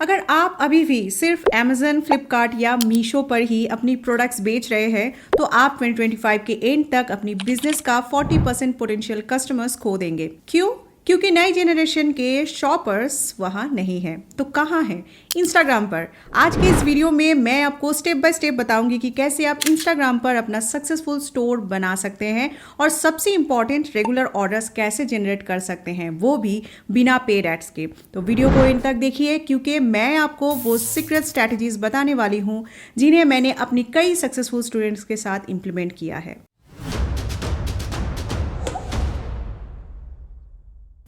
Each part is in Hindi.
अगर आप अभी भी सिर्फ Amazon, फ्लिपकार्ट या मीशो पर ही अपनी प्रोडक्ट्स बेच रहे हैं तो आप 2025 के एंड तक अपनी बिजनेस का 40% पोटेंशियल कस्टमर्स खो देंगे। क्यों? क्योंकि नई जनरेशन के शॉपर्स वहाँ नहीं हैं। तो कहाँ हैं? इंस्टाग्राम पर। आज के इस वीडियो में मैं आपको स्टेप बाय स्टेप बताऊंगी कि कैसे आप इंस्टाग्राम पर अपना सक्सेसफुल स्टोर बना सकते हैं और सबसे इंपॉर्टेंट रेगुलर ऑर्डर्स कैसे जनरेट कर सकते हैं, वो भी बिना पेड एड्स के। तो वीडियो को इन तक देखिए क्योंकि मैं आपको वो सीक्रेट स्ट्रैटेजीज बताने वाली हूँ जिन्हें मैंने अपनी कई सक्सेसफुल स्टूडेंट्स के साथ इंप्लीमेंट किया है।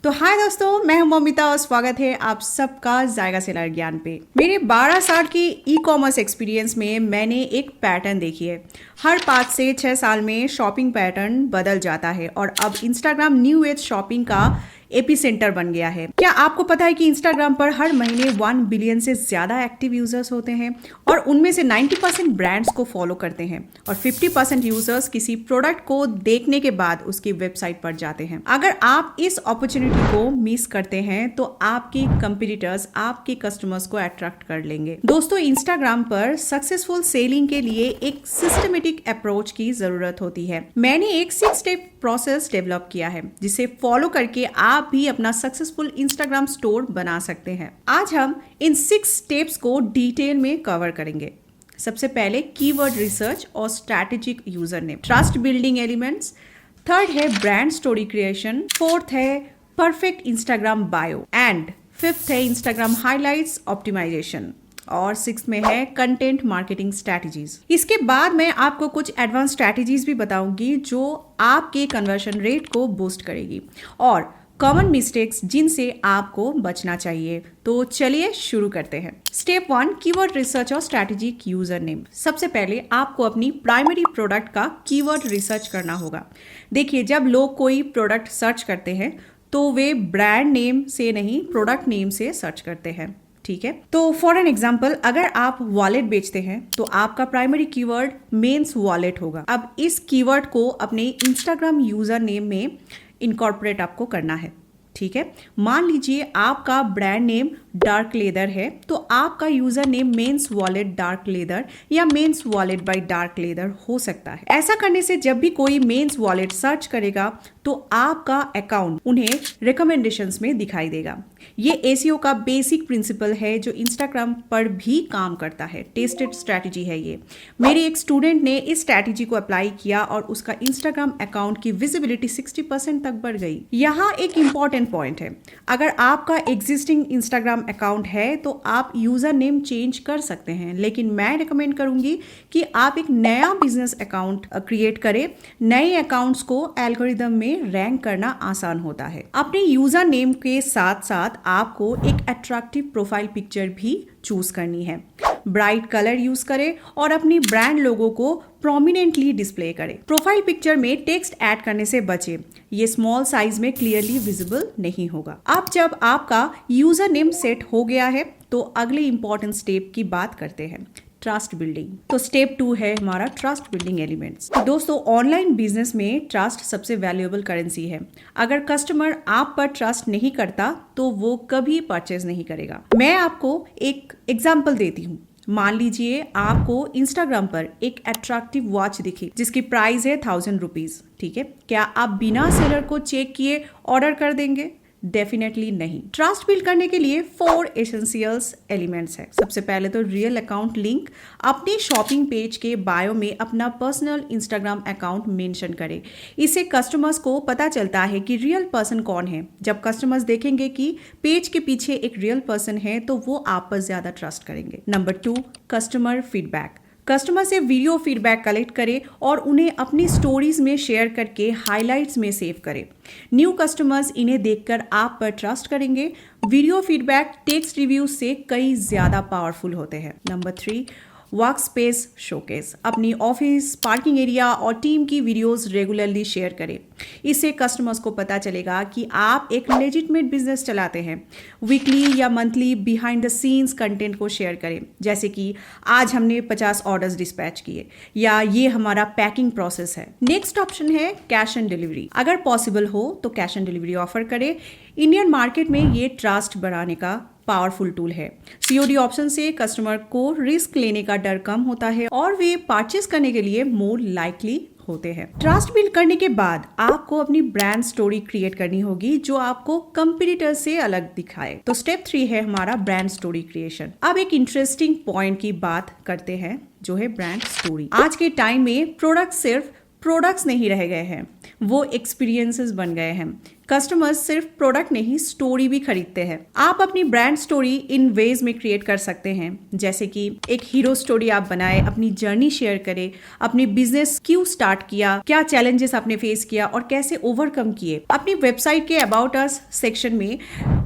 तो हाय दोस्तों, मैं हूं ममिता और स्वागत है आप सबका जायका सेलर ज्ञान पे। मेरे 12 साल की ई कॉमर्स एक्सपीरियंस में मैंने एक पैटर्न देखी है। हर 5 से 6 साल में शॉपिंग पैटर्न बदल जाता है और अब इंस्टाग्राम न्यू एज शॉपिंग का एपी सेंटर बन गया है। क्या आपको पता है कि इंस्टाग्राम पर हर महीने 1 बिलियन से ज्यादा एक्टिव यूजर्स होते हैं और उनमें से 90% ब्रांड्स को फॉलो करते हैं और 50% यूजर्स किसी प्रोडक्ट को देखने के बाद उसकी वेबसाइट पर जाते हैं। अगर आप इस अपॉर्चुनिटी को मिस करते हैं तो आपके कंपटीटर्स आपके कस्टमर्स को अट्रैक्ट कर लेंगे। दोस्तों, इंस्टाग्राम पर सक्सेसफुल सेलिंग के लिए एक सिस्टमेटिक अप्रोच की जरूरत होती है। मैंने एक 6 स्टेप प्रोसेस डेवलप किया है जिसे फॉलो करके आप भी अपना सक्सेसफुल इंस्टाग्राम स्टोर बना सकते हैं। आज हम इन 6 स्टेप्स को डिटेल में कवर करेंगे। सबसे पहले कीवर्ड रिसर्च और strategic user name, trust building elements, third है ब्रांड स्टोरी क्रिएशन, फोर्थ है perfect Instagram bio and fifth है इंस्टाग्राम हाइलाइट्स ऑप्टिमाइजेशन और 6 में है कंटेंट मार्केटिंग स्ट्रैटेजीज। इसके बाद मैं आपको कुछ एडवांस स्ट्रैटेजीज भी बताऊंगी जो आपके कन्वर्शन रेट को बूस्ट करेगी और कॉमन मिस्टेक्स जिनसे आपको बचना चाहिए। तो चलिए शुरू करते हैं। स्टेप 1, कीवर्ड रिसर्च और स्ट्रैटेजिक यूजर नेम। सबसे पहले आपको अपनी प्राइमरी प्रोडक्ट का कीवर्ड रिसर्च करना होगा। देखिए, जब लोग कोई प्रोडक्ट सर्च करते हैं तो वे ब्रांड नेम से नहीं, प्रोडक्ट नेम से सर्च करते हैं। ठीक है, तो फॉर एन एग्जाम्पल, अगर आप वॉलेट बेचते हैं तो आपका प्राइमरी कीवर्ड मेंस वॉलेट होगा। अब इस कीवर्ड को अपने इंस्टाग्राम यूजर नेम में इनकॉर्पोरेट आपको करना है। ठीक है, मान लीजिए आपका ब्रांड नेम डार्क लेदर है तो आपका user name men's wallet dark leather या men's wallet by dark leather हो सकता है। ऐसा करने से जब भी कोई मेंस वॉलेट सर्च करेगा तो आपका अकाउंट उन्हें रिकमेंडेशंस में दिखाई देगा। ये एसीओ का बेसिक प्रिंसिपल है जो इंस्टाग्राम पर भी काम करता है। टेस्टेड स्ट्रैटेजी है ये। मेरे एक स्टूडेंट ने इस स्ट्रैटेजी को अप्लाई किया और उसका इंस्टाग्राम अकाउंट की विजिबिलिटी 60% तक बढ़ गई। यहाँ एक इंपॉर्टेंट पॉइंट है, अगर आपका एग्जिस्टिंग इंस्टाग्राम अकाउंट है तो आप यूजर नेम चेंज कर सकते हैं, लेकिन मैं रिकमेंड करूंगी कि आप एक नया बिजनेस अकाउंट क्रिएट करें। नए अकाउंट्स को एल्गोरिदम में रैंक करना आसान होता है। अपने यूजर नेम के साथ साथ आपको एक अट्रैक्टिव प्रोफाइल पिक्चर भी चूज करनी है। ब्राइट कलर यूज करें और अपनी ब्रांड लोगो को प्रोमिनेंटली डिस्प्ले करें। प्रोफाइल पिक्चर में टेक्स्ट ऐड करने से बचें, ये स्मॉल साइज में क्लियरली विजिबल नहीं होगा। अब जब आपका यूजर नेम सेट हो गया है तो अगले इंपॉर्टेंट स्टेप की बात करते हैं, ट्रस्ट बिल्डिंग। तो स्टेप 2 है हमारा ट्रस्ट बिल्डिंग एलिमेंट्स। तो दोस्तों, ऑनलाइन बिजनेस में ट्रस्ट सबसे वैल्यूएबल करेंसी है। अगर कस्टमर आप पर ट्रस्ट नहीं करता तो वो कभी परचेज नहीं करेगा। मैं आपको एक एग्जांपल देती हूँ। मान लीजिए आपको इंस्टाग्राम पर एक अट्रैक्टिव वॉच दिखी जिसकी प्राइस है 1000 रुपीज। ठीक है, क्या आप बिना सेलर को चेक किए ऑर्डर कर देंगे? डेफिनेटली नहीं। ट्रस्ट बिल्ड करने के लिए 4 एसेंशियल्स एलिमेंट्स है। सबसे पहले तो रियल अकाउंट लिंक। अपने शॉपिंग पेज के बायो में अपना पर्सनल इंस्टाग्राम अकाउंट मेंशन करें। इससे कस्टमर्स को पता चलता है कि रियल पर्सन कौन है। जब कस्टमर्स देखेंगे कि पेज के पीछे एक रियल पर्सन है तो वो आप पर ज्यादा ट्रस्ट करेंगे। Number 2, customer feedback. कस्टमर से वीडियो फीडबैक कलेक्ट करें और उन्हें अपनी स्टोरीज में शेयर करके हाइलाइट्स में सेव करें। न्यू कस्टमर्स इन्हें देखकर आप पर ट्रस्ट करेंगे। वीडियो फीडबैक टेक्स्ट रिव्यू से कई ज्यादा पावरफुल होते हैं। Number 3, work space showcase. अपनी ऑफिस, पार्किंग एरिया और टीम की वीडियोस रेगुलरली शेयर करें। इससे कस्टमर्स को पता चलेगा कि आप एक लेजिटमेट बिजनेस चलाते हैं। वीकली या monthly behind the scenes content को शेयर करें, जैसे कि आज हमने 50 ऑर्डर्स डिस्पैच किए या ये हमारा पैकिंग प्रोसेस है। नेक्स्ट ऑप्शन है कैश ऑन डिलीवरी। अगर पॉसिबल हो तो कैश ऑन डिलीवरी ऑफर करें। इंडियन मार्केट में ये ट्रस्ट बढ़ाने का पावरफुल टूल है। सीओडी ऑप्शन से कस्टमर को रिस्क लेने का डर कम होता है और वे परचेस करने के लिए मोर लाइकली होते हैं। ट्रस्ट बिल्ड करने के बाद आपको अपनी ब्रांड स्टोरी क्रिएट करनी होगी जो आपको कंपटीटर से अलग दिखाए। तो स्टेप 3 है हमारा ब्रांड स्टोरी क्रिएशन। अब एक इंटरेस्टिंग पॉइंट की बात करते हैं जो है ब्रांड स्टोरी। आज के टाइम में प्रोडक्ट सिर्फ प्रोडक्ट्स नहीं रह गए हैं, वो एक्सपीरियंसेस बन गए हैं। कस्टमर्स सिर्फ प्रोडक्ट नहीं स्टोरी भी खरीदते हैं। आप अपनी ब्रांड स्टोरी इन वेज में क्रिएट कर सकते हैं, जैसे कि एक हीरो स्टोरी आप बनाए, अपनी जर्नी शेयर करें, अपनी बिजनेस क्यों स्टार्ट किया, क्या चैलेंजेस आपने फेस किया और कैसे ओवरकम किए। अपनी वेबसाइट के अबाउट अस सेक्शन में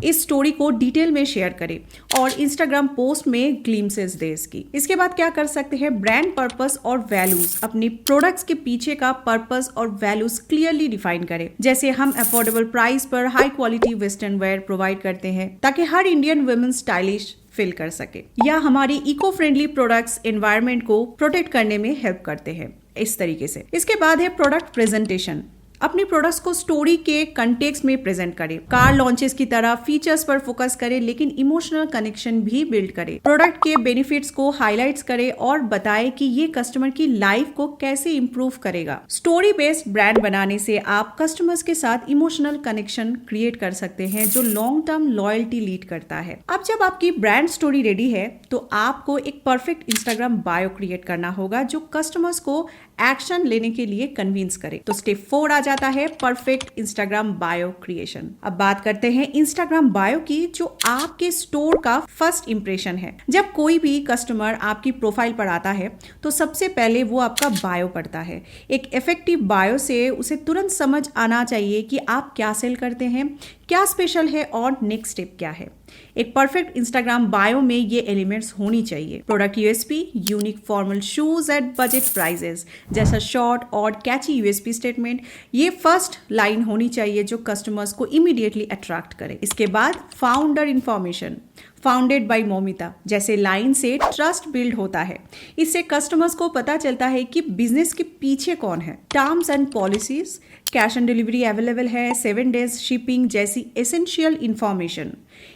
इस स्टोरी को डिटेल में शेयर करें और इंस्टाग्राम पोस्ट में ग्लिम्सेस दे इसकी। इसके बाद क्या कर सकते हैं, ब्रांड पर्पस और वैल्यूज, अपनी प्रोडक्ट्स के पीछे का पर्पस और वैल्यूज क्लियरली डिफाइन करें। जैसे हम अफोर्डेबल प्राइस पर high quality western wear provide करते हैं ताकि हर इंडियन वुमेन स्टाइलिश फील कर सके, या हमारी इको फ्रेंडली प्रोडक्ट्स एनवायरनमेंट को प्रोटेक्ट करने में हेल्प करते हैं इस तरीके से। इसके बाद है प्रोडक्ट प्रेजेंटेशन। अपनी प्रोडक्ट्स को स्टोरी के कंटेक्स्ट में प्रेजेंट करें। कार लॉन्चेस की तरह फीचर्स पर फोकस करें लेकिन इमोशनल कनेक्शन भी बिल्ड करें। प्रोडक्ट के बेनिफिट्स को हाईलाइट्स करें और बताएं कि ये कस्टमर की लाइफ को कैसे इंप्रूव करेगा। स्टोरी बेस्ड ब्रांड बनाने से आप कस्टमर्स के साथ इमोशनल कनेक्शन क्रिएट कर सकते हैं जो लॉन्ग टर्म लॉयल्टी लीड करता है। अब जब आपकी ब्रांड स्टोरी रेडी है तो आपको एक परफेक्ट इंस्टाग्राम बायो क्रिएट करना होगा जो कस्टमर्स को एक्शन लेने के लिए कन्विंस करे। तो स्टेप 4 आ जाता है परफेक्ट इंस्टाग्राम बायो क्रिएशन। अब बात करते हैं इंस्टाग्राम बायो की, जो आपके स्टोर का फर्स्ट इंप्रेशन है। जब कोई भी कस्टमर आपकी प्रोफाइल पर आता है तो सबसे पहले वो आपका बायो पढ़ता है। एक इफेक्टिव बायो से उसे तुरंत समझ आना चाहिए कि आप क्या सेल करते हैं, क्या स्पेशल है और नेक्स्ट स्टेप क्या है। एक परफेक्ट इंस्टाग्राम बायो में ये एलिमेंट्स होनी चाहिए। Product USP, unique formal shoes at budget prices जैसा शॉर्ट और कैची यूएसपी स्टेटमेंट, ये फर्स्ट लाइन होनी चाहिए जो कस्टमर्स को इमीडिएटली अट्रैक्ट करे। इसके बाद founder information, founded by Momita जैसे लाइन से ट्रस्ट बिल्ड होता है। इससे कस्टमर्स को पता चलता है कि बिजनेस के पीछे कौन है। Terms and policies, cash on delivery available है, 7 डेज शिपिंग जैसी एसेंशियल इंफॉर्मेशन।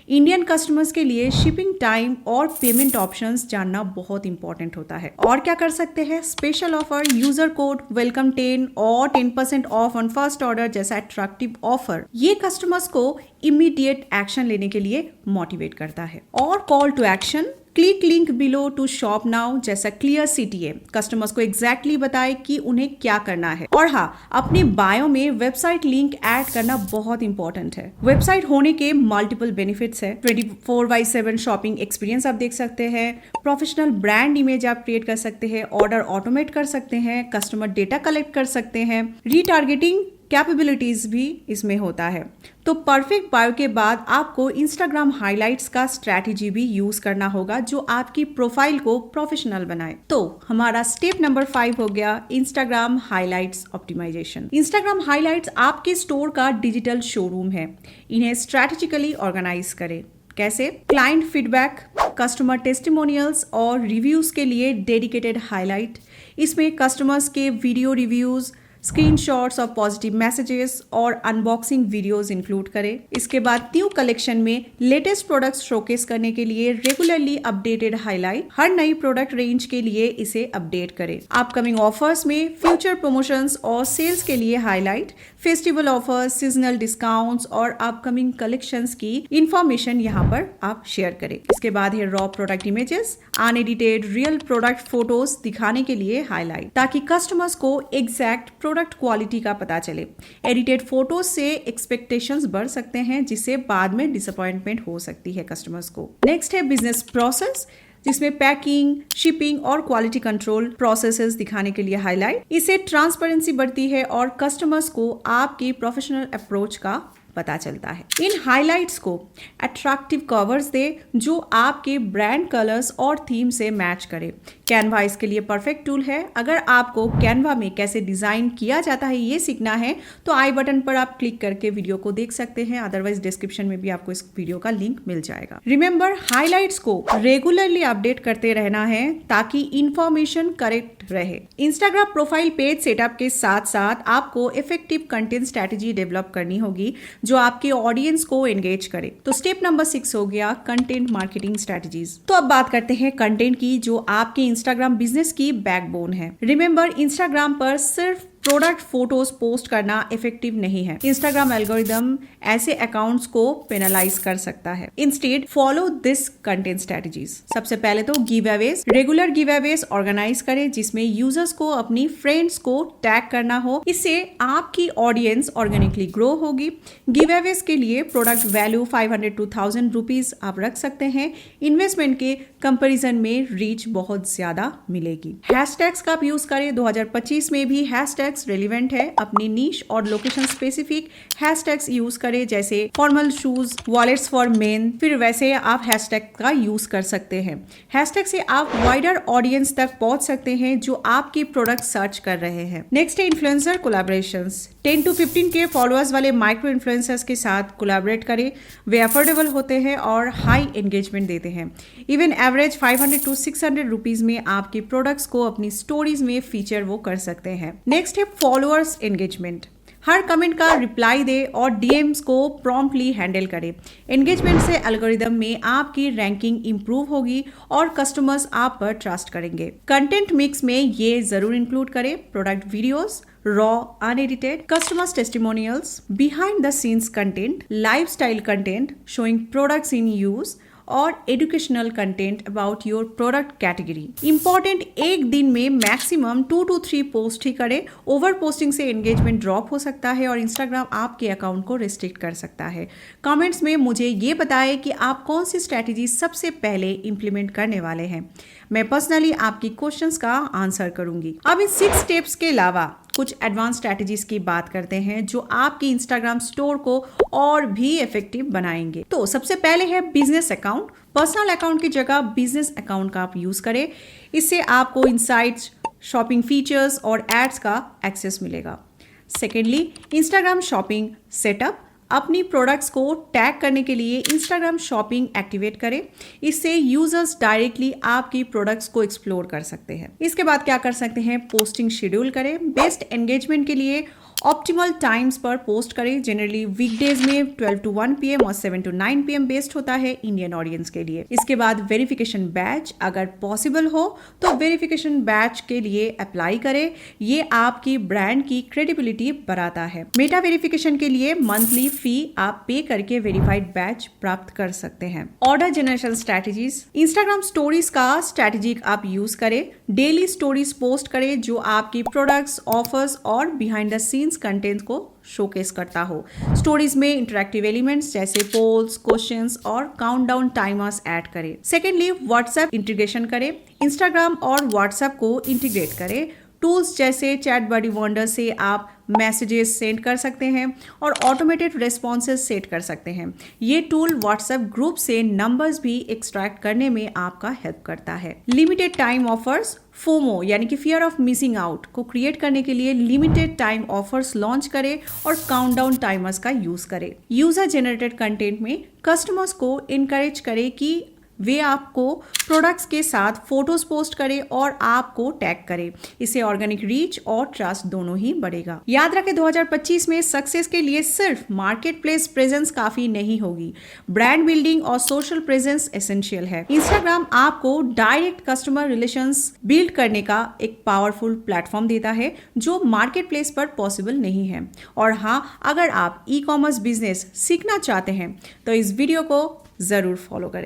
इंडियन कस्टमर्स के लिए शिपिंग टाइम और पेमेंट ऑप्शंस जानना बहुत इंपॉर्टेंट होता है। और क्या कर सकते हैं, special offer, user code welcome 10 और 10% ऑफ ऑन फर्स्ट ऑर्डर जैसा अट्रैक्टिव ऑफर, ये कस्टमर्स को इमीडिएट एक्शन लेने के लिए मोटिवेट करता है। और call to action, click link below to shop now जैसा क्लियर सीटीए, कस्टमर्स को एग्जैक्टली बताए कि उन्हें क्या करना है। और हाँ, अपने बायो में वेबसाइट लिंक ऐड करना बहुत इंपॉर्टेंट है। वेबसाइट होने के मल्टीपल बेनिफिट्स है। 24/7 शॉपिंग एक्सपीरियंस आप देख सकते हैं, प्रोफेशनल ब्रांड इमेज आप क्रिएट कर सकते हैं, ऑर्डर ऑटोमेट कर सकते हैं, कस्टमर डेटा कलेक्ट कर सकते हैं, रीटारगेटिंग कैपेबिलिटीज भी इसमें होता है। तो परफेक्ट बायो के बाद आपको इंस्टाग्राम हाइलाइट्स का स्ट्रैटेजी भी यूज करना होगा जो आपकी प्रोफाइल को प्रोफेशनल बनाए। तो हमारा स्टेप नंबर 5 हो गया Instagram highlights optimisation. Instagram highlights आपके स्टोर का डिजिटल शोरूम है। इन्हें स्ट्रैटेजिकली ऑर्गेनाइज करें। कैसे? क्लाइंट फीडबैक, कस्टमर टेस्टिमोनियल्स और रिव्यूज के लिए डेडिकेटेड हाइलाइट। इसमें कस्टमर्स के वीडियो रिव्यूज, स्क्रीनशॉट्स और पॉजिटिव मैसेजेस और अनबॉक्सिंग वीडियोस इंक्लूड करें। इसके बाद न्यू कलेक्शन में लेटेस्ट प्रोडक्ट्स शोकेस करने के लिए रेगुलरली अपडेटेड हाईलाइट, हर नई प्रोडक्ट रेंज के लिए इसे अपडेट करें। अपकमिंग ऑफर्स में फ्यूचर प्रमोशंस और सेल्स के लिए highlight, festival offers, seasonal discounts और अपकमिंग कलेक्शंस की इंफॉर्मेशन यहाँ पर आप शेयर करें। इसके बाद है raw product images, unedited real product photos दिखाने के लिए हाईलाइट, ताकि कस्टमर्स को एग्जैक्ट प्रोडक्ट क्वालिटी का पता चले। एडिटेड फोटोज से एक्सपेक्टेशंस बढ़ सकते हैं जिससे बाद में डिसअपॉइंटमेंट हो सकती है कस्टमर्स को। नेक्स्ट है बिजनेस प्रोसेस, जिसमें पैकिंग, शिपिंग और क्वालिटी कंट्रोल प्रोसेसेस दिखाने के लिए हाईलाइट। इससे ट्रांसपेरेंसी बढ़ती है और कस्टमर्स को आपकी प्रोफेशनल अप्रोच का पता चलता है। इन हाइलाइट्स को अट्रैक्टिव कवर्स दे जो आपके ब्रांड कलर्स और थीम से मैच करे। कैनवा इसके लिए परफेक्ट टूल है। अगर आपको कैनवा में कैसे डिजाइन किया जाता है ये सीखना है तो आई बटन पर आप क्लिक करके वीडियो को देख सकते हैं, अदरवाइज डिस्क्रिप्शन में भी आपको इस वीडियो का लिंक मिल जाएगा। रिमेंबर, हाइलाइट्स को रेगुलरली अपडेट करते रहना है ताकि इंफॉर्मेशन करेक्ट कनेक्ट रहे। इंस्टाग्राम प्रोफाइल पेज सेटअप के साथ साथ आपको इफेक्टिव कंटेंट स्ट्रेटेजी डेवलप करनी होगी जो आपके ऑडियंस को एंगेज करे। तो स्टेप नंबर 6 हो गया कंटेंट मार्केटिंग स्ट्रेटेजीज। तो अब बात करते हैं कंटेंट की जो आपके इंस्टाग्राम बिजनेस की बैकबोन है। रिमेंबर, इंस्टाग्राम पर सिर्फ प्रोडक्ट फोटोज पोस्ट करना इफेक्टिव नहीं है। इंस्टाग्राम एल्गोरिदम ऐसे अकाउंट्स को पेनलाइज कर सकता है। Instead follow this content strategies. सबसे पहले तो giveaways, regular giveaways organise करें जिसमें यूजर्स को अपनी फ्रेंड्स को टैग करना हो। इससे आपकी ऑडियंस ऑर्गेनिकली ग्रो होगी। गिव अवेज के लिए प्रोडक्ट वैल्यू 500 to 1000 रुपीज आप रख सकते हैं। इन्वेस्टमेंट के कंपेरिजन में रीच बहुत ज्यादा मिलेगी। हैशटैग्स का आप यूज करें। 2025 में भी हैशटैग रेलिवेंट है। अपनी नीश और लोकेशन स्पेसिफिक हैशटैग्स यूज करें जैसे formal shoes, wallets for main. फिर वैसे आप हैशटैग का यूज कर सकते हैं। हैशटैग से आप वाइडर ऑडियंस तक पहुंच सकते हैं जो आपकी प्रोडक्ट सर्च कर रहे हैं। नेक्स्ट है इन्फ्लुएंसर कोलैबोरेशंस। 10 to 15 के फॉलोअर्स वाले माइक्रो इन्फ्लुएंसर्स के साथ कोलैबोरेट करें। वे अफोर्डेबल होते हैं और हाई एंगेजमेंट देते हैं। इवन एवरेज 500 to 600 रुपीज में आपके प्रोडक्ट्स को अपनी स्टोरीज में फीचर वो कर सकते हैं। नेक्स्ट है फॉलोअर्स एंगेजमेंट। हर कमेंट का रिप्लाई दे और डीएम्स को प्रॉम्प्टली हैंडल करे। एंगेजमेंट से एल्गोरिदम में आपकी रैंकिंग इंप्रूव होगी और कस्टमर्स आप पर ट्रस्ट करेंगे। कंटेंट मिक्स में ये जरूर इंक्लूड करें product videos, raw unedited, customers testimonials, behind the scenes content, lifestyle content showing products in use और educational content about your product category. Important, एक दिन में मैक्सिमम 2 to 3 पोस्ट ही करें। ओवर पोस्टिंग से एंगेजमेंट ड्रॉप हो सकता है और इंस्टाग्राम आपके अकाउंट को रिस्ट्रिक्ट कर सकता है। कमेंट्स में मुझे ये बताएं कि आप कौन सी स्ट्रैटेजी सबसे पहले इंप्लीमेंट करने वाले हैं। मैं पर्सनली आपकी क्वेश्चंस का आंसर करूंगी। अब इन 6 स्टेप्स के अलावा कुछ एडवांस स्ट्रैटेजीज की बात करते हैं जो आपकी इंस्टाग्राम स्टोर को और भी इफेक्टिव बनाएंगे। तो सबसे पहले है बिजनेस अकाउंट। पर्सनल अकाउंट की जगह बिजनेस अकाउंट का आप यूज करें। इससे आपको इनसाइट्स, शॉपिंग फीचर्स और एड्स का एक्सेस मिलेगा। Secondly, Instagram shopping setup. अपनी प्रोडक्ट्स को टैग करने के लिए इंस्टाग्राम शॉपिंग एक्टिवेट करें। इससे यूजर्स डायरेक्टली आपकी प्रोडक्ट्स को एक्सप्लोर कर सकते हैं। इसके बाद क्या कर सकते हैं, पोस्टिंग शेड्यूल करें। बेस्ट एंगेजमेंट के लिए ऑप्टिमल टाइम्स पर पोस्ट करें। जनरली वीकडेज में 12 to 1 PM और 7 to 9 PM बेस्ट होता है इंडियन ऑडियंस के लिए। इसके बाद वेरिफिकेशन बैच, अगर पॉसिबल हो तो वेरिफिकेशन बैच के लिए अप्लाई करें। ये आपकी ब्रांड की क्रेडिबिलिटी बढ़ाता है। मेटा वेरिफिकेशन के लिए मंथली फी आप पे करके वेरीफाइड बैच प्राप्त कर सकते हैं। Order generation strategies. Instagram stories का स्ट्रैटेजी आप यूज करें। डेली स्टोरीज पोस्ट करें जो आपकी प्रोडक्ट्स, ऑफर्स और बिहाइंड द सीन्स कंटेंट को शोकेस करता हो। स्टोरीज में इंटरैक्टिव एलिमेंट्स जैसे पोल्स, क्वेश्चंस और काउंटडाउन टाइमर्स ऐड करें। सेकेंडली, व्हाट्सएप इंटीग्रेशन करें। इंस्टाग्राम और व्हाट्सएप को इंटीग्रेट करें। टूल्स जैसे चैट बडी वंडर से आप मैसेजेस सेंड कर सकते हैं और ऑटोमेटेड रिस्पॉन्सेज सेट कर सकते हैं। ये टूल व्हाट्सएप ग्रुप से नंबर्स भी एक्सट्रैक्ट करने में आपका हेल्प करता है। लिमिटेड टाइम ऑफर्स, फोमो यानी कि फियर ऑफ मिसिंग आउट को क्रिएट करने के लिए लिमिटेड टाइम ऑफर्स लॉन्च करें और काउंटडाउन टाइमर्स का यूज करें। यूजर जनरेटेड कंटेंट में कस्टमर्स को इनकरेज करें कि वे आपको प्रोडक्ट्स के साथ फोटोज पोस्ट करें और आपको टैग करें। इससे ऑर्गेनिक रीच और ट्रस्ट दोनों ही बढ़ेगा। याद रखें 2025 में सक्सेस के लिए सिर्फ मार्केट प्लेस प्रेजेंस काफी नहीं होगी, ब्रांड बिल्डिंग और सोशल प्रेजेंस एसेंशियल है। इंस्टाग्राम आपको डायरेक्ट कस्टमर रिलेशंस बिल्ड करने का एक पावरफुल प्लेटफॉर्म देता है जो मार्केट प्लेस पर पॉसिबल नहीं है। और हाँ, अगर आप ई कॉमर्स बिजनेस सीखना चाहते हैं तो इस वीडियो को जरूर फॉलो करें।